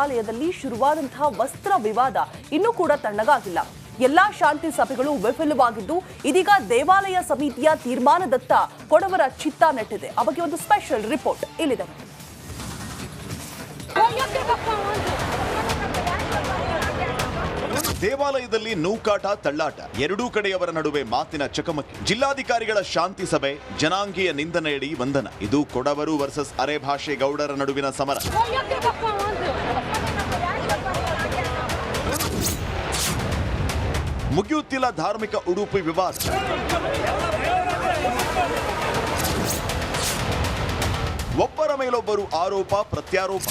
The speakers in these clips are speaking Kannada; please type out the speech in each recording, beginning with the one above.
ಆಲಯದಲ್ಲಿ ಶುರುವಾದಂತಹ ವಸ್ತ್ರ ವಿವಾದ ಇನ್ನೂ ಕೂಡ ತಣ್ಣಗಾಗಿಲ್ಲ. ಎಲ್ಲಾ ಶಾಂತಿ ಸಭೆಗಳು ವಿಫಲವಾಗಿದ್ದು ಇದೀಗ ದೇವಾಲಯ ಸಮಿತಿಯ ತೀರ್ಮಾನದತ್ತ ಕೊಡವರ ಚಿತ್ತ ನೆಟ್ಟಿದೆ. ಆ ಬಗ್ಗೆ ಒಂದು ಸ್ಪೆಷಲ್ ರಿಪೋರ್ಟ್ ಇಲ್ಲಿದೆ. ದೇವಾಲಯದಲ್ಲಿ ನೂಕಾಟ ತಳ್ಳಾಟ, ಎರಡೂ ಕಡೆಯವರ ನಡುವೆ ಮಾತಿನ ಚಕಮಕಿ. ಜಿಲ್ಲಾಧಿಕಾರಿಗಳ ಶಾಂತಿ ಸಭೆ, ಜನಾಂಗೀಯ ನಿಂದನೆಯಡಿ ಬಂಧನ. ಇದು ಕೊಡವರು ವರ್ಸಸ್ ಅರೆಭಾಷೆ ಗೌಡರ ನಡುವಿನ ಸಮರ. ಮುಗಿಯುತ್ತಿಲ್ಲ ಧಾರ್ಮಿಕ ಉಡುಪು ವಿವಾದ. ಒಬ್ಬರ ಮೇಲೊಬ್ಬರು ಆರೋಪ ಪ್ರತ್ಯಾರೋಪ.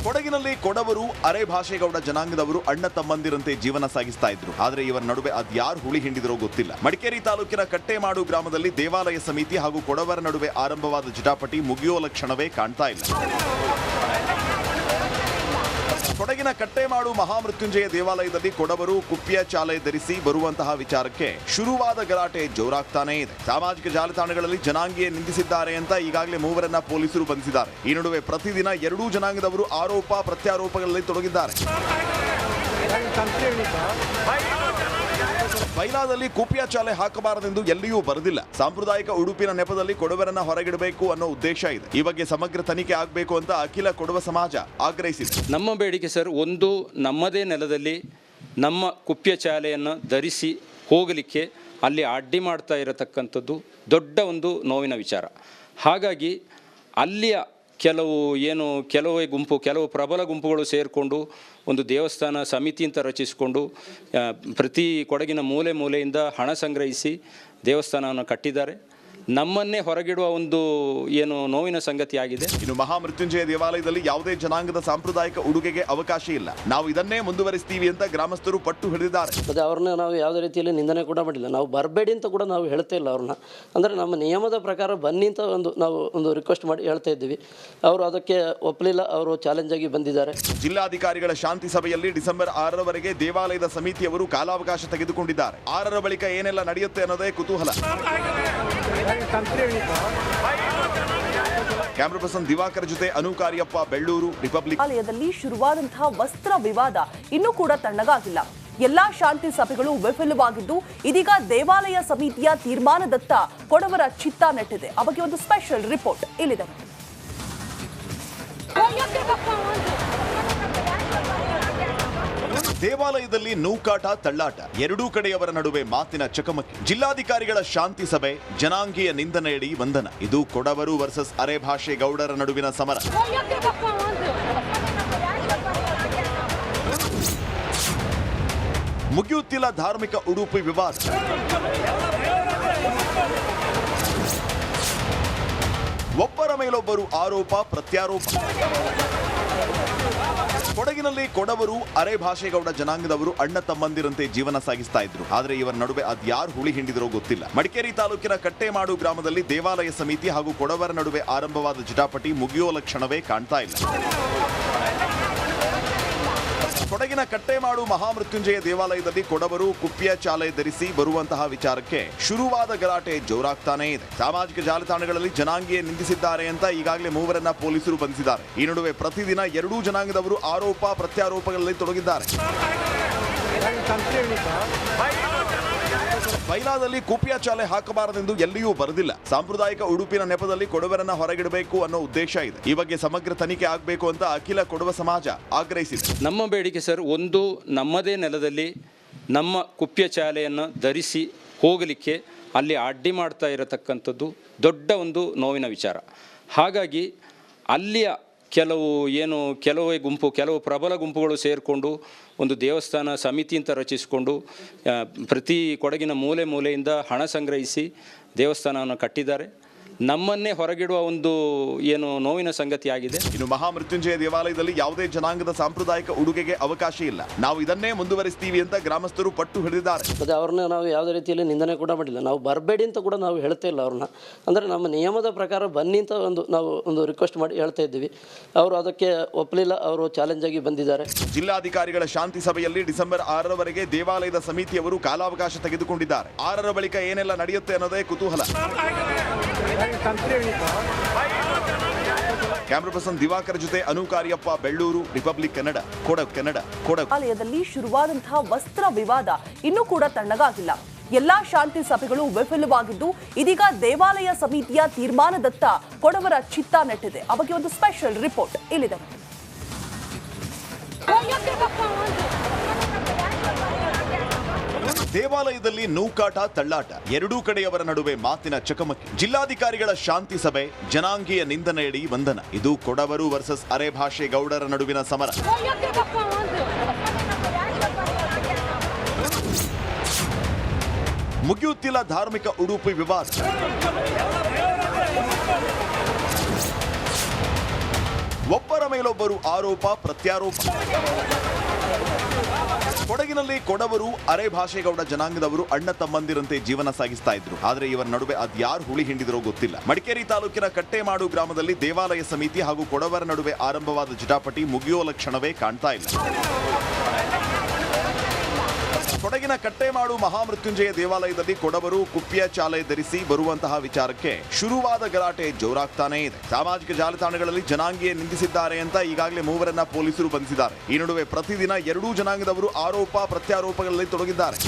ಕೊಡಗಿನಲ್ಲಿ ಕೊಡವರು ಅರೆಭಾಷೆಗೌಡ ಜನಾಂಗದವರು ಅಣ್ಣ ತಮ್ಮಂದಿರಂತೆ ಜೀವನ ಸಾಗಿಸ್ತಾ ಇದ್ರು. ಆದ್ರೆ ಇವರ ನಡುವೆ ಅದ್ಯಾರು ಹುಳಿ ಹಿಂಡಿದ್ರೋ ಗೊತ್ತಿಲ್ಲ. ಮಡಿಕೇರಿ ತಾಲೂಕಿನ ಕಟ್ಟೆಮಾಡು ಗ್ರಾಮದಲ್ಲಿ ದೇವಾಲಯ ಸಮಿತಿ ಹಾಗೂ ಕೊಡವರ ನಡುವೆ ಆರಂಭವಾದ ಜಟಾಪಟಿ ಮುಗಿಯೋ ಲಕ್ಷಣವೇ ಕಾಣ್ತಾ ಇಲ್ಲ. ಕೊಡಗಿನ ಕಟ್ಟೆಮಾಡು ಮಹಾಮೃತ್ಯುಂಜಯ ದೇವಾಲಯದಲ್ಲಿ ಕೊಡವರು ಕುಪ್ಪಿಯ ಚಾಲೆ ಧರಿಸಿ ಬರುವಂತಹ ವಿಚಾರಕ್ಕೆ ಶುರುವಾದ ಗಲಾಟೆ ಜೋರಾಗ್ತಾನೇ ಇದೆ. ಸಾಮಾಜಿಕ ಜಾಲತಾಣಗಳಲ್ಲಿ ಜನಾಂಗೀಯ ನಿಂದಿಸಿದ್ದಾರೆ ಅಂತ ಈಗಾಗಲೇ ಮೂವರನ್ನ ಪೊಲೀಸರು ಬಂಧಿಸಿದ್ದಾರೆ. ಈ ನಡುವೆ ಪ್ರತಿದಿನ ಎರಡೂ ಜನಾಂಗದವರು ಆರೋಪ ಪ್ರತ್ಯಾರೋಪಗಳಲ್ಲಿ ತೊಡಗಿದ್ದಾರೆ. ಬೈಲಾದಲ್ಲಿ ಕುಪಿಯ ಚಾಲೆ ಹಾಕಬಾರದೆಂದು ಎಲ್ಲಿಯೂ ಬರೆದಿಲ್ಲ. ಸಾಂಪ್ರದಾಯಿಕ ಉಡುಪಿನ ನೆಪದಲ್ಲಿ ಕೊಡವರನ್ನ ಹೊರಗಿಡಬೇಕು ಅನ್ನೋ ಉದ್ದೇಶ ಇದೆ. ಈ ಬಗ್ಗೆ ಸಮಗ್ರ ತನಿಖೆ ಆಗಬೇಕು ಅಂತ ಅಖಿಲ ಕೊಡವ ಸಮಾಜ ಆಗ್ರಹಿಸಿದೆ. ನಮ್ಮ ಬೇಡಿಕೆ ಸರ್, ಒಂದು ನಮ್ಮದೇ ನೆಲದಲ್ಲಿ ನಮ್ಮ ಕುಪ್ಯ ಚಾಲೆಯನ್ನು ಧರಿಸಿ ಹೋಗಲಿಕ್ಕೆ ಅಲ್ಲಿ ಅಡ್ಡಿ ಮಾಡ್ತಾ ಇರತಕ್ಕಂಥದ್ದು ದೊಡ್ಡ ಒಂದು ನೋವಿನ ವಿಚಾರ. ಹಾಗಾಗಿ ಅಲ್ಲಿಯ ಕೆಲವು ಪ್ರಬಲ ಗುಂಪುಗಳು ಸೇರಿಕೊಂಡು ಒಂದು ದೇವಸ್ಥಾನ ಸಮಿತಿ ಅಂತ ರಚಿಸಿಕೊಂಡು ಪ್ರತಿ ಕೊಡಗಿನ ಮೂಲೆಯಿಂದ ಹಣ ಸಂಗ್ರಹಿಸಿ ದೇವಸ್ಥಾನವನ್ನು ಕಟ್ಟಿದ್ದಾರೆ. ನಮ್ಮನ್ನೇ ಹೊರಗಿಡುವ ಒಂದು ನೋವಿನ ಸಂಗತಿ ಆಗಿದೆ. ಇನ್ನು ಮಹಾಮೃತ್ಯುಂಜಯ ದೇವಾಲಯದಲ್ಲಿ ಯಾವುದೇ ಜನಾಂಗದ ಸಾಂಪ್ರದಾಯಿಕ ಉಡುಗೆಗೆ ಅವಕಾಶ ಇಲ್ಲ. ನಾವು ಇದನ್ನೇ ಮುಂದುವರಿಸ್ತೀವಿ ಅಂತ ಗ್ರಾಮಸ್ಥರು ಪಟ್ಟು ಹಿಡಿದಿದ್ದಾರೆ. ಮತ್ತೆ ಅವ್ರನ್ನ ನಾವು ಯಾವುದೇ ರೀತಿಯಲ್ಲಿ ನಿಂದನೆ ಕೂಡ ಮಾಡಿಲ್ಲ. ನಾವು ಬರಬೇಡಿ ಅಂತ ಕೂಡ ನಾವು ಹೇಳ್ತಾ ಇಲ್ಲ ಅವ್ರನ್ನ. ಅಂದರೆ ನಮ್ಮ ನಿಯಮದ ಪ್ರಕಾರ ಬನ್ನಿ ಅಂತ ನಾವು ಒಂದು ರಿಕ್ವೆಸ್ಟ್ ಮಾಡಿ ಹೇಳ್ತಾ ಇದ್ದೀವಿ. ಅವರು ಅದಕ್ಕೆ ಒಪ್ಪಲಿಲ್ಲ. ಅವರು ಚಾಲೆಂಜ್ ಆಗಿ ಬಂದಿದ್ದಾರೆ. ಜಿಲ್ಲಾಧಿಕಾರಿಗಳ ಶಾಂತಿ ಸಭೆಯಲ್ಲಿ ಡಿಸೆಂಬರ್ 6ರವರೆಗೆ ದೇವಾಲಯದ ಸಮಿತಿಯವರು ಕಾಲಾವಕಾಶ ತೆಗೆದುಕೊಂಡಿದ್ದಾರೆ. 6ರ ಬಳಿಕ ಏನೆಲ್ಲ ನಡೆಯುತ್ತೆ ಅನ್ನೋದೇ ಕುತೂಹಲ. ಕ್ಯಾಮರಾ ಪರ್ಸನ್ ದಿವಾಕರ್ ಜೊತೆ ಅನುಕಾರ್ಯಪ್ಪ, ಬೆಳ್ಳೂರು, ರಿಪಬ್ಲಿಕ್. ಆಲಯದಲ್ಲಿ ಶುರುವಾದಂತಹ ವಸ್ತ್ರ ವಿವಾದ ಇನ್ನೂ ಕೂಡ ತಣ್ಣಗಾಗಿಲ್ಲ. ಎಲ್ಲಾ ಶಾಂತಿ ಸಭೆಗಳು ವಿಫಲವಾಗಿದ್ದು ಇದೀಗ ದೇವಾಲಯ ಸಮಿತಿಯ ತೀರ್ಮಾನದತ್ತ ಕೊಡವರ ಚಿತ್ತ ನೆಟ್ಟಿದೆ. ಆ ಬಗ್ಗೆ ಒಂದು ಸ್ಪೆಷಲ್ ರಿಪೋರ್ಟ್ ಇಲ್ಲಿದೆ. ದೇವಾಲಯದಲ್ಲಿ ನೂಕಾಟ ತಳ್ಳಾಟ, ಎರಡೂ ಕಡೆಯವರ ನಡುವೆ ಮಾತಿನ ಚಕಮಕಿ. ಜಿಲ್ಲಾಧಿಕಾರಿಗಳ ಶಾಂತಿ ಸಭೆ, ಜನಾಂಗೀಯ ನಿಂದನೆಯಡಿ ಬಂಧನ. ಇದು ಕೊಡವರು ವರ್ಸಸ್ ಅರೆಭಾಷೆ ಗೌಡರ ನಡುವಿನ ಸಮರ. ಮುಗಿಯುತ್ತಿಲ್ಲ ಧಾರ್ಮಿಕ ಉಡುಪು ವಿವಾದ. ಒಬ್ಬರ ಮೇಲೊಬ್ಬರು ಆರೋಪ ಪ್ರತ್ಯಾರೋಪ. ಕೊಡಗಿನಲ್ಲಿ ಕೊಡವರು ಅರೆಭಾಷೆಗೌಡ ಜನಾಂಗದವರು ಅಣ್ಣ ತಮ್ಮಂದಿರಂತೆ ಜೀವನ ಸಾಗಿಸ್ತಾ ಇದ್ರು. ಆದ್ರೆ ಇವರ ನಡುವೆ ಅದ್ಯಾರು ಹುಳಿ ಹಿಂಡಿದ್ರೋ ಗೊತ್ತಿಲ್ಲ. ಮಡಿಕೇರಿ ತಾಲೂಕಿನ ಕಟ್ಟೆಮಾಡು ಗ್ರಾಮದಲ್ಲಿ ದೇವಾಲಯ ಸಮಿತಿ ಹಾಗೂ ಕೊಡವರ ನಡುವೆ ಆರಂಭವಾದ ಜಟಾಪಟಿ ಮುಗಿಯೋ ಲಕ್ಷಣವೇ ಕಾಣ್ತಾ ಇಲ್ಲ. ಕೊಡಗಿನ ಕಟ್ಟೆಮಾಡು ಮಹಾಮೃತ್ಯುಂಜಯ ದೇವಾಲಯದಲ್ಲಿ ಕೊಡವರು ಕುಪ್ಪಿಯ ಚಾಲೆ ಧರಿಸಿ ಬರುವಂತಹ ವಿಚಾರಕ್ಕೆ ಶುರುವಾದ ಗಲಾಟೆ ಜೋರಾಗ್ತಾನೇ ಇದೆ. ಸಾಮಾಜಿಕ ಜಾಲತಾಣಗಳಲ್ಲಿ ಜನಾಂಗೀಯ ನಿಂದಿಸಿದ್ದಾರೆ ಅಂತ ಈಗಾಗಲೇ ಮೂವರನ್ನ ಪೊಲೀಸರು ಬಂಧಿಸಿದ್ದಾರೆ. ಈ ನಡುವೆ ಪ್ರತಿದಿನ ಎರಡೂ ಜನಾಂಗದವರು ಆರೋಪ ಪ್ರತ್ಯಾರೋಪಗಳಲ್ಲಿ ತೊಡಗಿದ್ದಾರೆ. ಬೈಲಾದಲ್ಲಿ ಕುಪಿಯ ಚಾಲೆ ಹಾಕಬಾರದೆಂದು ಎಲ್ಲಿಯೂ ಬರೆದಿಲ್ಲ. ಸಾಂಪ್ರದಾಯಿಕ ಉಡುಪಿನ ನೆಪದಲ್ಲಿ ಕೊಡವರನ್ನ ಹೊರಗಿಡಬೇಕು ಅನ್ನೋ ಉದ್ದೇಶ ಇದೆ. ಈ ಬಗ್ಗೆ ಸಮಗ್ರ ತನಿಖೆ ಆಗಬೇಕು ಅಂತ ಅಖಿಲ ಕೊಡವ ಸಮಾಜ ಆಗ್ರಹಿಸಿದೆ. ನಮ್ಮ ಬೇಡಿಕೆ ಸರ್, ಒಂದು ನಮ್ಮದೇ ನೆಲದಲ್ಲಿ ನಮ್ಮ ಕುಪ್ಯ ಚಾಲೆಯನ್ನು ಧರಿಸಿ ಹೋಗಲಿಕ್ಕೆ ಅಲ್ಲಿ ಅಡ್ಡಿ ಮಾಡ್ತಾ ಇರತಕ್ಕಂಥದ್ದು ದೊಡ್ಡ ಒಂದು ನೋವಿನ ವಿಚಾರ. ಹಾಗಾಗಿ ಅಲ್ಲಿಯ ಕೆಲವು ಪ್ರಬಲ ಗುಂಪುಗಳು ಸೇರಿಕೊಂಡು ಒಂದು ದೇವಸ್ಥಾನ ಸಮಿತಿ ಅಂತ ರಚಿಸಿಕೊಂಡು ಪ್ರತಿ ಕೊಡಗಿನ ಮೂಲೆಯಿಂದ ಹಣ ಸಂಗ್ರಹಿಸಿ ದೇವಸ್ಥಾನವನ್ನು ಕಟ್ಟಿದ್ದಾರೆ. ನಮ್ಮನ್ನೇ ಹೊರಗಿಡುವ ಒಂದು ನೋವಿನ ಸಂಗತಿ ಆಗಿದೆ. ಇನ್ನು ಮಹಾಮೃತ್ಯುಂಜಯ ದೇವಾಲಯದಲ್ಲಿ ಯಾವುದೇ ಜನಾಂಗದ ಸಾಂಪ್ರದಾಯಿಕ ಉಡುಗೆಗೆ ಅವಕಾಶ ಇಲ್ಲ. ನಾವು ಇದನ್ನೇ ಮುಂದುವರಿಸ್ತೀವಿ ಅಂತ ಗ್ರಾಮಸ್ಥರು ಪಟ್ಟು ಹಿಡಿದಿದ್ದಾರೆ. ಮತ್ತೆ ಅವ್ರನ್ನ ನಾವು ಯಾವುದೇ ರೀತಿಯಲ್ಲಿ ನಿಂದನೆ ಕೂಡ ಮಾಡಿಲ್ಲ. ನಾವು ಬರಬೇಡಿ ಅಂತ ಕೂಡ ನಾವು ಹೇಳ್ತಾ ಇಲ್ಲ ಅವ್ರನ್ನ. ಅಂದರೆ ನಮ್ಮ ನಿಯಮದ ಪ್ರಕಾರ ಬನ್ನಿ ಅಂತ ನಾವು ಒಂದು ರಿಕ್ವೆಸ್ಟ್ ಮಾಡಿ ಹೇಳ್ತಾ ಇದ್ದೀವಿ. ಅವರು ಅದಕ್ಕೆ ಒಪ್ಪಲಿಲ್ಲ. ಅವರು ಚಾಲೆಂಜ್ ಆಗಿ ಬಂದಿದ್ದಾರೆ. ಜಿಲ್ಲಾಧಿಕಾರಿಗಳ ಶಾಂತಿ ಸಭೆಯಲ್ಲಿ ಡಿಸೆಂಬರ್ 6ರವರೆಗೆ ದೇವಾಲಯದ ಸಮಿತಿಯವರು ಕಾಲಾವಕಾಶ ತೆಗೆದುಕೊಂಡಿದ್ದಾರೆ. 6ರ ಬಳಿಕ ಏನೆಲ್ಲ ನಡೆಯುತ್ತೆ ಅನ್ನೋದೇ ಕುತೂಹಲ. ಕ್ಯಾಮರಾ ಪರ್ಸನ್ ದಿವಾಕರ್ ಜೊತೆ ಅನು ಕಾರ್ಯಪ್ಪ, ಬೆಳ್ಳೂರು, ರಿಪಬ್ಲಿಕ್ ಕನ್ನಡ, ಕೊಡಗು. ದೇವಾಲಯದಲ್ಲಿ ಶುರುವಾದಂತಹ ವಸ್ತ್ರ ವಿವಾದ ಇನ್ನೂ ಕೂಡ ತಣ್ಣಗಾಗಿಲ್ಲ. ಎಲ್ಲಾ ಶಾಂತಿ ಸಭೆಗಳು ವಿಫಲವಾಗಿದ್ದು ಇದೀಗ ದೇವಾಲಯ ಸಮಿತಿಯ ತೀರ್ಮಾನದತ್ತ ಕೊಡವರ ಚಿತ್ತ ನೆಟ್ಟಿದೆ. ಆ ಬಗ್ಗೆ ಒಂದು ಸ್ಪೆಷಲ್ ರಿಪೋರ್ಟ್ ಇಲ್ಲಿದೆ. ದೇವಾಲಯದಲ್ಲಿ ನೂಕಾಟ, ತಳ್ಳಾಟ, ಎರಡೂ ಕಡೆಯವರ ನಡುವೆ ಮಾತಿನ ಚಕಮಕಿ. ಜಿಲ್ಲಾಧಿಕಾರಿಗಳ ಶಾಂತಿ ಸಭೆ, ಜನಾಂಗೀಯ ನಿಂದನೆಯಡಿ ಬಂಧನ. ಇದು ಕೊಡವರು ವರ್ಸಸ್ ಅರೆಭಾಷೆ ಗೌಡರ ನಡುವಿನ ಸಮರ. ಮುಗಿಯುತ್ತಿಲ್ಲ ಧಾರ್ಮಿಕ ಉಡುಪು ವಿವಾದ. ಒಬ್ಬರ ಮೇಲೊಬ್ಬರು ಆರೋಪ ಪ್ರತ್ಯಾರೋಪ. ಕೊಡಗಿನಲ್ಲಿ ಕೊಡವರು ಅರೆಭಾಷೆಗೌಡ ಜನಾಂಗದವರು ಅಣ್ಣ ತಮ್ಮಂದಿರಂತೆ ಜೀವನ ಸಾಗಿಸ್ತಾ ಇದ್ರು. ಆದ್ರೆ ಇವರ ನಡುವೆ ಅದ್ಯಾರು ಹುಳಿ ಹಿಂಡಿದ್ರೋ ಗೊತ್ತಿಲ್ಲ. ಮಡಿಕೇರಿ ತಾಲೂಕಿನ ಕಟ್ಟೆಮಾಡು ಗ್ರಾಮದಲ್ಲಿ ದೇವಾಲಯ ಸಮಿತಿ ಹಾಗೂ ಕೊಡವರ ನಡುವೆ ಆರಂಭವಾದ ಜಟಾಪಟಿ ಮುಗಿಯೋ ಲಕ್ಷಣವೇ ಕಾಣ್ತಾ ಇಲ್ಲ. ಕೊಡಗಿನ ಕಟ್ಟೆಮಾಡು ಮಹಾಮೃತ್ಯುಂಜಯ ದೇವಾಲಯದಲ್ಲಿ ಕೊಡವರು ಕುಪ್ಪಿಯ ಚಾಲೆ ಧರಿಸಿ ಬರುವಂತಹ ವಿಚಾರಕ್ಕೆ ಶುರುವಾದ ಗಲಾಟೆ ಜೋರಾಗ್ತಾನೇ ಇದೆ. ಸಾಮಾಜಿಕ ಜಾಲತಾಣಗಳಲ್ಲಿ ಜನಾಂಗೀಯ ನಿಂದಿಸಿದ್ದಾರೆ ಅಂತ ಈಗಾಗಲೇ ಮೂವರನ್ನ ಪೊಲೀಸರು ಬಂಧಿಸಿದ್ದಾರೆ. ಈ ನಡುವೆ ಪ್ರತಿದಿನ ಎರಡೂ ಜನಾಂಗದವರು ಆರೋಪ ಪ್ರತ್ಯಾರೋಪಗಳಲ್ಲಿ ತೊಡಗಿದ್ದಾರೆ.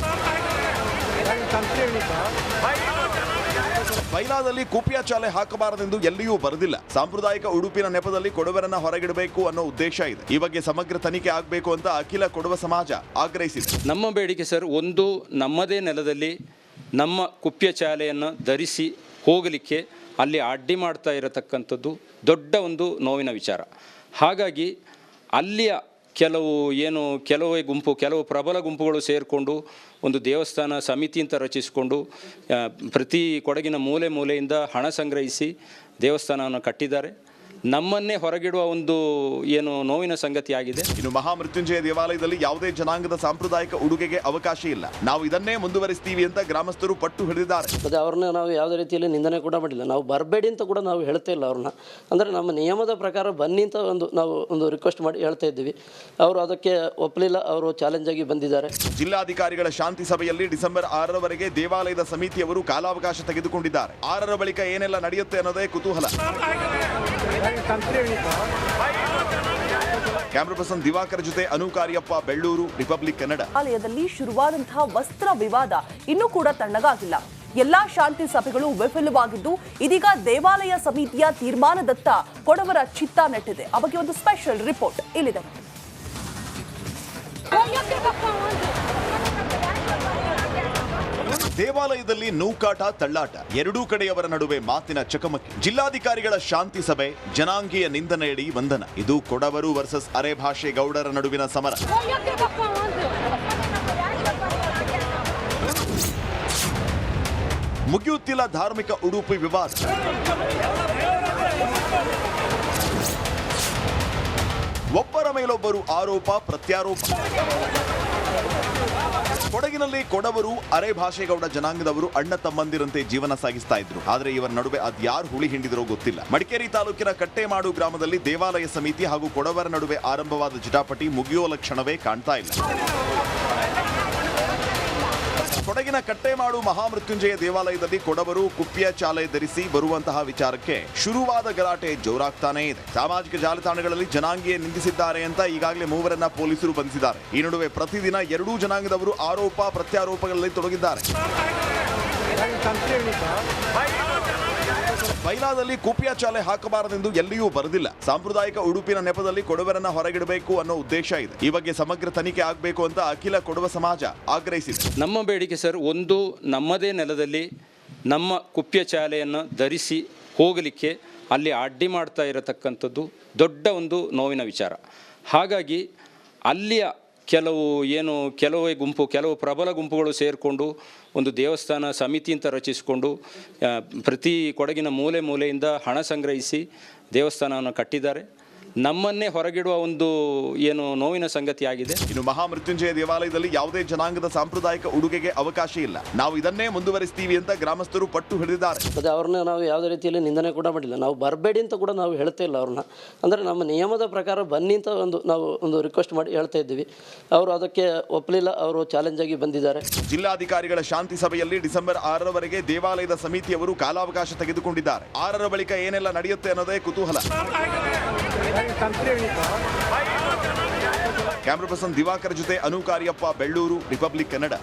ಬೈಲಾದಲ್ಲಿ ಕುಪ್ಪಿಯ ಚಾಲೆ ಹಾಕಬಾರದೆಂದು ಎಲ್ಲಿಯೂ ಬರೆದಿಲ್ಲ. ಸಾಂಪ್ರದಾಯಿಕ ಉಡುಪಿನ ನೆಪದಲ್ಲಿ ಕೊಡವರನ್ನ ಹೊರಗಿಡಬೇಕು ಅನ್ನೋ ಉದ್ದೇಶ ಇದೆ. ಈ ಬಗ್ಗೆ ಸಮಗ್ರ ತನಿಖೆ ಆಗಬೇಕು ಅಂತ ಅಖಿಲ ಕೊಡವ ಸಮಾಜ ಆಗ್ರಹಿಸಿದೆ. ನಮ್ಮ ಬೇಡಿಕೆ ಸರ್, ಒಂದು ನಮ್ಮದೇ ನೆಲದಲ್ಲಿ ನಮ್ಮ ಕುಪ್ಯ ಚಾಲೆಯನ್ನು ಧರಿಸಿ ಹೋಗಲಿಕ್ಕೆ ಅಲ್ಲಿ ಅಡ್ಡಿ ಮಾಡ್ತಾ ಇರತಕ್ಕಂಥದ್ದು ದೊಡ್ಡ ಒಂದು ನೋವಿನ ವಿಚಾರ. ಹಾಗಾಗಿ ಅಲ್ಲಿಯ ಕೆಲವು ಪ್ರಬಲ ಗುಂಪುಗಳು ಸೇರಿಕೊಂಡು ಒಂದು ದೇವಸ್ಥಾನ ಸಮಿತಿ ಅಂತ ರಚಿಸಿಕೊಂಡು ಪ್ರತಿ ಕೊಡಗಿನ ಮೂಲೆಯಿಂದ ಹಣ ಸಂಗ್ರಹಿಸಿ ದೇವಸ್ಥಾನವನ್ನು ಕಟ್ಟಿದ್ದಾರೆ. ನಮ್ಮನ್ನೇ ಹೊರಗಿಡುವ ಒಂದು ನೋವಿನ ಸಂಗತಿ ಆಗಿದೆ. ಇನ್ನು ಮಹಾಮೃತ್ಯುಂಜಯ ದೇವಾಲಯದಲ್ಲಿ ಯಾವುದೇ ಜನಾಂಗದ ಸಾಂಪ್ರದಾಯಿಕ ಉಡುಗೆಗೆ ಅವಕಾಶ ಇಲ್ಲ. ನಾವು ಇದನ್ನೇ ಮುಂದುವರಿಸ್ತೀವಿ ಅಂತ ಗ್ರಾಮಸ್ಥರು ಪಟ್ಟು ಹಿಡಿದಿದ್ದಾರೆ. ಮತ್ತೆ ಅವ್ರನ್ನ ನಾವು ಯಾವುದೇ ರೀತಿಯಲ್ಲಿ ನಿಂದನೆ ಕೂಡ ಮಾಡಿಲ್ಲ. ನಾವು ಬರಬೇಡಿ ಅಂತ ಕೂಡ ನಾವು ಹೇಳ್ತಾ ಇಲ್ಲ ಅವ್ರನ್ನ. ಅಂದರೆ ನಮ್ಮ ನಿಯಮದ ಪ್ರಕಾರ ಬನ್ನಿ ಅಂತ ನಾವು ಒಂದು ರಿಕ್ವೆಸ್ಟ್ ಮಾಡಿ ಹೇಳ್ತಾ ಇದ್ದೀವಿ. ಅವರು ಅದಕ್ಕೆ ಒಪ್ಪಲಿಲ್ಲ. ಅವರು ಚಾಲೆಂಜ್ ಆಗಿ ಬಂದಿದ್ದಾರೆ. ಜಿಲ್ಲಾಧಿಕಾರಿಗಳ ಶಾಂತಿ ಸಭೆಯಲ್ಲಿ ಡಿಸೆಂಬರ್ 6ರವರೆಗೆ ದೇವಾಲಯದ ಸಮಿತಿಯವರು ಕಾಲಾವಕಾಶ ತೆಗೆದುಕೊಂಡಿದ್ದಾರೆ. 6ರ ಬಳಿಕ ಏನೆಲ್ಲ ನಡೆಯುತ್ತೆ ಅನ್ನೋದೇ ಕುತೂಹಲ. ಕ್ಯಾಮರಾ ಪರ್ಸನ್ ದಿವಾಕರ್ ಜೊತೆ ಅನು ಕಾರ್ಯಪ್ಪ, ಬೆಳ್ಳೂರು, ರಿಪಬ್ಲಿಕ್ ಕನ್ನಡ. ದೇವಾಲಯದಲ್ಲಿ ಶುರುವಾದಂತಹ ವಸ್ತ್ರ ವಿವಾದ ಇನ್ನೂ ಕೂಡ ತಣ್ಣಗಾಗಿಲ್ಲ. ಎಲ್ಲಾ ಶಾಂತಿ ಸಭೆಗಳು ವಿಫಲವಾಗಿದ್ದು ಇದೀಗ ದೇವಾಲಯ ಸಮಿತಿಯ ತೀರ್ಮಾನದತ್ತ ಕೊಡವರ ಚಿತ್ತ ನೆಟ್ಟಿದೆ. ಆ ಬಗ್ಗೆ ಒಂದು ಸ್ಪೆಷಲ್ ರಿಪೋರ್ಟ್ ಇಲ್ಲಿದೆ. ದೇವಾಲಯದಲ್ಲಿ ನೂಕಾಟ, ತಳ್ಳಾಟ, ಎರಡೂ ಕಡೆಯವರ ನಡುವೆ ಮಾತಿನ ಚಕಮಕಿ. ಜಿಲ್ಲಾಧಿಕಾರಿಗಳ ಶಾಂತಿ ಸಭೆ, ಜನಾಂಗೀಯ ನಿಂದನೆಯಡಿ ಬಂಧನ. ಇದು ಕೊಡವರು ವರ್ಸಸ್ ಅರೆಭಾಷೆ ಗೌಡರ ನಡುವಿನ ಸಮರ. ಮುಗಿಯುತ್ತಿಲ್ಲ ಧಾರ್ಮಿಕ ಉಡುಪು ವಿವಾದ. ಒಬ್ಬರ ಮೇಲೊಬ್ಬರು ಆರೋಪ ಪ್ರತ್ಯಾರೋಪ. ಕೊಡಗಿನಲ್ಲಿ ಕೊಡವರು ಅರೆಭಾಷೆಗೌಡ ಜನಾಂಗದವರು ಅಣ್ಣ ತಮ್ಮಂದಿರಂತೆ ಜೀವನ ಸಾಗಿಸ್ತಾ ಇದ್ರು. ಆದ್ರೆ ಇವರ ನಡುವೆ ಅದ್ಯಾರು ಹುಳಿ ಹಿಂಡಿದ್ರೋ ಗೊತ್ತಿಲ್ಲ. ಮಡಿಕೇರಿ ತಾಲೂಕಿನ ಕಟ್ಟೆಮಾಡು ಗ್ರಾಮದಲ್ಲಿ ದೇವಾಲಯ ಸಮಿತಿ ಹಾಗೂ ಕೊಡವರ ನಡುವೆ ಆರಂಭವಾದ ಜಟಾಪಟಿ ಮುಗಿಯೋ ಲಕ್ಷಣವೇ ಕಾಣ್ತಾ ಇಲ್ಲ. ಕೊಡಗಿನ ಕಟ್ಟೆಮಾಡು ಮಹಾಮೃತ್ಯುಂಜಯ ದೇವಾಲಯದಲ್ಲಿ ಕೊಡವರು ಕುಪ್ಪಿಯ ಚಾಲೆ ಧರಿಸಿ ಬರುವಂತಹ ವಿಚಾರಕ್ಕೆ ಶುರುವಾದ ಗಲಾಟೆ ಜೋರಾಗ್ತಾನೇ ಇದೆ. ಸಾಮಾಜಿಕ ಜಾಲತಾಣಗಳಲ್ಲಿ ಜನಾಂಗೀಯ ನಿಂದಿಸಿದ್ದಾರೆ ಅಂತ ಈಗಾಗಲೇ ಮೂವರನ್ನ ಪೊಲೀಸರು ಬಂಧಿಸಿದ್ದಾರೆ. ಈ ನಡುವೆ ಪ್ರತಿದಿನ ಎರಡೂ ಜನಾಂಗದವರು ಆರೋಪ ಪ್ರತ್ಯಾರೋಪಗಳಲ್ಲಿ ತೊಡಗಿದ್ದಾರೆ. ಬೈಲಾದಲ್ಲಿ ಕುಪ್ಪಿಯ ಚಾಲೆ ಹಾಕಬಾರದೆಂದು ಎಲ್ಲಿಯೂ ಬರೆದಿಲ್ಲ. ಸಾಂಪ್ರದಾಯಿಕ ಉಡುಪಿನ ನೆಪದಲ್ಲಿ ಕೊಡವರನ್ನ ಹೊರಗಿಡಬೇಕು ಅನ್ನೋ ಉದ್ದೇಶ ಇದೆ. ಈ ಬಗ್ಗೆ ಸಮಗ್ರ ತನಿಖೆ ಆಗಬೇಕು ಅಂತ ಅಖಿಲ ಕೊಡವ ಸಮಾಜ ಆಗ್ರಹಿಸಿದೆ. ನಮ್ಮ ಬೇಡಿಕೆ ಸರ್, ಒಂದು ನಮ್ಮದೇ ನೆಲದಲ್ಲಿ ನಮ್ಮ ಕುಪ್ಯ ಚಾಲೆಯನ್ನು ಧರಿಸಿ ಹೋಗಲಿಕ್ಕೆ ಅಲ್ಲಿ ಅಡ್ಡಿ ಮಾಡ್ತಾ ಇರತಕ್ಕಂಥದ್ದು ದೊಡ್ಡ ಒಂದು ನೋವಿನ ವಿಚಾರ. ಹಾಗಾಗಿ ಅಲ್ಲಿಯ ಕೆಲವು ಪ್ರಬಲ ಗುಂಪುಗಳು ಸೇರಿಕೊಂಡು ಒಂದು ದೇವಸ್ಥಾನ ಸಮಿತಿ ಅಂತ ರಚಿಸಿಕೊಂಡು ಪ್ರತಿ ಕೊಡಗಿನ ಮೂಲೆಯಿಂದ ಹಣ ಸಂಗ್ರಹಿಸಿ ದೇವಸ್ಥಾನವನ್ನು ಕಟ್ಟಿದ್ದಾರೆ. ನಮ್ಮನ್ನೇ ಹೊರಗಿಡುವ ಒಂದು ಏನು ನೋವಿನ ಸಂಗತಿ ಆಗಿದೆ. ಇನ್ನು ಮಹಾಮೃತ್ಯುಂಜಯ ದೇವಾಲಯದಲ್ಲಿ ಯಾವುದೇ ಜನಾಂಗದ ಸಾಂಪ್ರದಾಯಿಕ ಉಡುಗೆಗೆ ಅವಕಾಶ ಇಲ್ಲ, ನಾವು ಇದನ್ನೇ ಮುಂದುವರಿಸ್ತೀವಿ ಅಂತ ಗ್ರಾಮಸ್ಥರು ಪಟ್ಟು ಹಿಡಿದಿದ್ದಾರೆ. ಅದೇ ಅವ್ರನ್ನ ನಾವು ಯಾವುದೇ ರೀತಿಯಲ್ಲಿ ನಿಂದನೆ ಕೂಡ ಮಾಡಿಲ್ಲ, ನಾವು ಬರಬೇಡಿ ಅಂತ ಕೂಡ ನಾವು ಹೇಳ್ತಾ ಇಲ್ಲ ಅವ್ರನ್ನ. ಅಂದರೆ ನಮ್ಮ ನಿಯಮದ ಪ್ರಕಾರ ಬನ್ನಿ ಅಂತ ನಾವು ಒಂದು ರಿಕ್ವೆಸ್ಟ್ ಮಾಡಿ ಹೇಳ್ತಾ ಇದ್ದೀವಿ. ಅವರು ಅದಕ್ಕೆ ಒಪ್ಪಲಿಲ್ಲ, ಅವರು ಚಾಲೆಂಜ್ ಆಗಿ ಬಂದಿದ್ದಾರೆ. ಜಿಲ್ಲಾಧಿಕಾರಿಗಳ ಶಾಂತಿ ಸಭೆಯಲ್ಲಿ ಡಿಸೆಂಬರ್ 6ರವರೆಗೆ ದೇವಾಲಯದ ಸಮಿತಿಯವರು ಕಾಲಾವಕಾಶ ತೆಗೆದುಕೊಂಡಿದ್ದಾರೆ. 6ರ ಬಳಿಕ ಏನೆಲ್ಲ ನಡೆಯುತ್ತೆ ಅನ್ನೋದೇ ಕುತೂಹಲ. ಕ್ಯಾಮ್ರಾ ಪರ್ಸನ್ ದಿವಾಕರ್ ಜೊತೆ ಅನು ಕಾರ್ಯಪ್ಪ, ಬೆಳ್ಳೂರು, ರಿಪಬ್ಲಿಕ್ ಕನ್ನಡ.